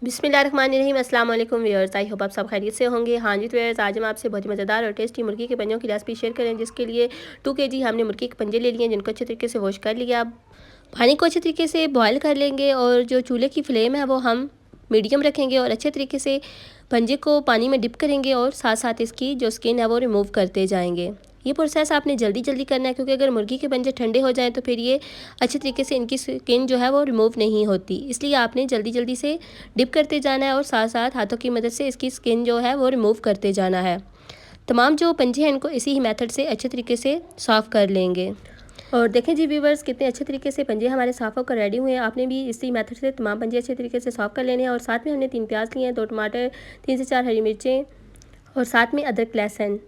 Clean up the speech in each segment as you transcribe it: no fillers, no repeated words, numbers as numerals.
बिस्मिल्लाहिर्रहमानिर्रहीम। अस्सलाम वालेकुम व्यूअर्स, आई होप आप सब खैरियत से होंगे। हाँ जी, तो व्यूअर्स आज हम आपसे बहुत ही मज़ेदार और टेस्टी मुर्गी के पंजों की रेसिपी शेयर करें, जिसके लिए 2 केजी हमने मुर्गी के पंजे ले लिए हैं, जिनको अच्छे तरीके से वॉश कर लिया। अब पानी को अच्छे तरीके से बॉयल कर लेंगे और जो चूल्हे की फ्लेम है वो हम मीडियम रखेंगे और अच्छे तरीके से पंजे को पानी में डिप करेंगे और साथ साथ इसकी जो स्किन है वो रिमूव करते जाएंगे। ये प्रोसेस आपने जल्दी जल्दी करना है, क्योंकि अगर मुर्गी के पंजे ठंडे हो जाएं तो फिर ये अच्छे तरीके से इनकी स्किन जो है वो रिमूव नहीं होती। इसलिए आपने जल्दी जल्दी से डिप करते जाना है और साथ साथ हाथों की मदद से इसकी स्किन जो है वो रिमूव करते जाना है। तमाम जो पंजे हैं इनको इसी ही मेथड से अच्छे तरीके से साफ़ कर लेंगे। और देखें जी व्यूवर्स, कितने अच्छे तरीके से पंजे हमारे साफ़ होकर रेडी हुए हैं। आपने भी इसी मेथड से तमाम पंजे अच्छे तरीके से साफ़ कर लेने हैं। और साथ में हमने 3 प्याज लिए हैं, 2 टमाटर, 3 से 4 हरी मिर्चें और साथ में अदरक लहसुन।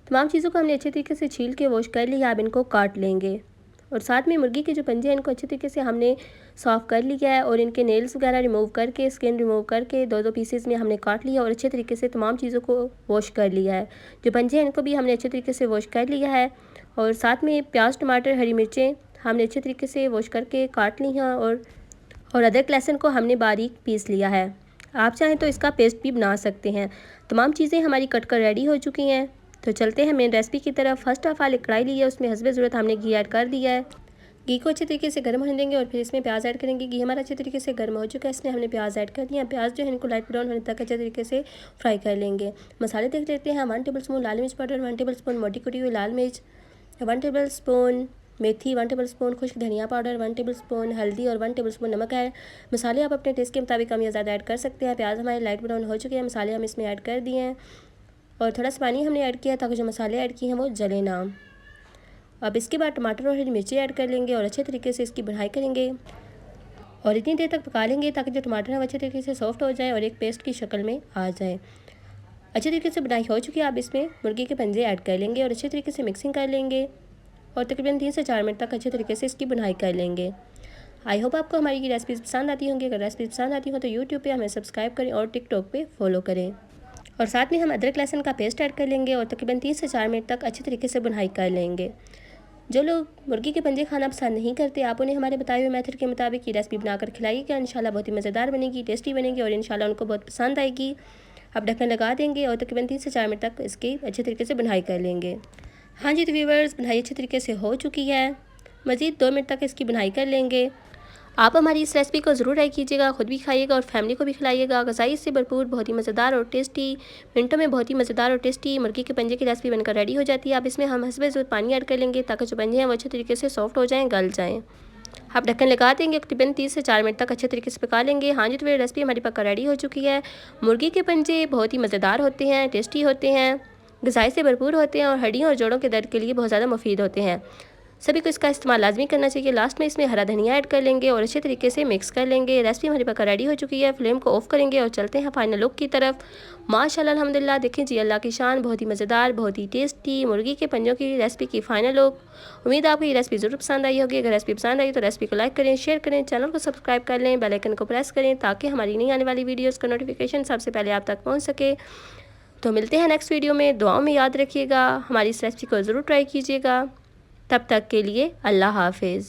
तमाम चीज़ों को हमने अच्छे तरीके से छील के वॉश कर लिया। अब इनको काट लेंगे और साथ में मुर्गी के जो पंजे हैं इनको अच्छे तरीके से हमने साफ़ कर लिया है और इनके नेल्स वगैरह रिमूव करके, स्किन रिमूव करके 2-2 पीसेस में हमने काट लिया और अच्छे तरीके से तमाम चीज़ों को वॉश कर लिया है। जो पंजे हैं इनको भी हमने अच्छे तरीके से वॉश कर लिया है और साथ में प्याज, टमाटर, हरी मिर्चें हमने अच्छे तरीके से वॉश करके काट ली हैं और अदरक लहसुन को हमने बारीक पीस लिया है। आप चाहें तो इसका पेस्ट भी बना सकते हैं। तमाम चीज़ें हमारी कट कर रेडी हो चुकी हैं, तो चलते हैं मेन रेसिपी की तरफ। फर्स्ट ऑफ ऑल एक कढ़ाई ली है, उसमें हस्बे ज़रूरत हमने घी ऐड कर दिया है। घी को अच्छे तरीके से गर्म होने देंगे और फिर इसमें प्याज ऐड करेंगे। घी हमारा अच्छे तरीके से गर्म हो चुका है, इसमें हमने प्याज ऐड कर दिया। प्याज जो है इनको लाइट ब्राउन होने तक अच्छे तरीके से फ्राई कर लेंगे। मसाले देख लेते हैं। 1 टेबल स्पून लाल मिर्च पाउडर, 1 टेबल स्पून मोटी कुटी हुई लाल मिर्च, 1 टेबल स्पून मेथी, 1 टेबल स्पून खुश्क धनिया पाउडर, 1 टेबल स्पून हल्दी और 1 टेबल स्पून नमक है। मसाले आप अपने टेस्ट के मुताबिक कम या ज़्यादा ऐड कर सकते हैं। प्याज हमारे लाइट ब्राउन हो चुके हैं, मसाले हम इसमें ऐड कर दिए हैं और थोड़ा सा पानी हमने ऐड किया ताकि जो मसाले ऐड किए हैं वो जले ना। अब इसके बाद टमाटर और हरी मिर्ची ऐड कर लेंगे और अच्छे तरीके से इसकी भुनाई करेंगे और इतनी देर तक पका लेंगे ताकि जो टमाटर है वो अच्छे तरीके से सॉफ्ट हो जाए और एक पेस्ट की शक्ल में आ जाए। अच्छे तरीके से भुनाई हो चुकी है। अब इसमें मुर्गी के पंजे ऐड कर लेंगे और अच्छे तरीके से मिक्सिंग कर लेंगे और तकरीबन 3 से 4 मिनट तक अच्छे तरीके से इसकी भुनाई कर लेंगे। आई होप आपको हमारी ये रेसिपीज़ पसंद आती होंगी। अगर रेसिपीज़ पसंद आती हो तो यूट्यूब पे हमें सब्सक्राइब करें और टिकटॉक पे फॉलो करें। और साथ में हम अदरक लहसुन का पेस्ट ऐड कर लेंगे और तकरीबन 3 से 4 मिनट तक अच्छे तरीके से भुनाई कर लेंगे। जो लोग मुर्गी के पंजे खाना पसंद नहीं करते, आप उन्हें हमारे बताए हुए मेथड के मुताबिक ये रेसिपी बनाकर खिलाइएगा। इंशाल्लाह बहुत ही मज़ेदार बनेगी, टेस्टी बनेगी और इंशाल्लाह उनको बहुत पसंद आएगी। अब ढक्कन लगा देंगे और तकरीबन 3 से 4 मिनट तक इसकी अच्छे तरीके से भुनाई कर लेंगे। हाँ जी, तो व्यूअर्स, भुनाई अच्छे तरीके से हो चुकी है। मज़ीद 2 मिनट तक इसकी भुनाई कर लेंगे। आप हमारी इस रेसिपी को ज़रूर ट्राई कीजिएगा, ख़ुद भी खाइएगा और फैमिली को भी खिलाइएगा। ग़िज़ाई से भरपूर, बहुत ही मज़ेदार और टेस्टी, मिनटों में बहुत ही मज़ेदार और टेस्टी मुर्गी के पंजे की रेसिपी बनकर रेडी हो जाती है। अब इसमें हम हस्बे ज़रूरत पानी ऐड कर लेंगे ताकि जो पंजे हैं वो अच्छे तरीके से सॉफ्ट हो जाएँ, गल जाएँ। आप ढक्कन लगा देंगे, तकरीबन 30 से 4 मिनट तक अच्छे तरीके से पका लेंगे। हाँ जी, तो ये रेसिपी हमारी पक्का रेडी हो चुकी है। मुर्गी के पंजे बहुत ही मज़ेदार होते हैं, टेस्टी होते हैं, ग़िज़ाई से भरपूर होते हैं और हड्डियों और जोड़ों के दर्द के लिए बहुत ज़्यादा मुफीद होते हैं। सभी को इसका इस्तेमाल लाजमी करना चाहिए। लास्ट में इसमें हरा धनिया ऐड कर लेंगे और अच्छे तरीके से मिक्स कर लेंगे। रेसिपी हमारी पक्का रेडी हो चुकी है। फ्लेम को ऑफ करेंगे और चलते हैं फाइनल लुक की तरफ। माशाल्लाह अल्हम्दुलिल्लाह, देखें जी, अल्लाह की शान, बहुत ही मज़ेदार, बहुत ही टेस्टी मुर्गी के पंजों की रेसिपी की फ़ाइनल लुक। उम्मीद है आपको ये रेसिपी ज़रूर पसंद आई होगी। अगर रेसिपी पसंद आई तो रेसिपी को लाइक करें, शेयर करें, चैनल को सब्सक्राइब कर लें, बेल आइकन को प्रेस करें ताकि हमारी नई आने वाली वीडियोज़ का नोटिफिकेशन सबसे पहले आप तक पहुँच सके। तो मिलते हैं नेक्स्ट वीडियो में। दुआओं में याद रखिएगा, हमारी इस रेसिपी को ज़रूर ट्राई कीजिएगा। तब तक के लिए अल्लाह हाफिज़।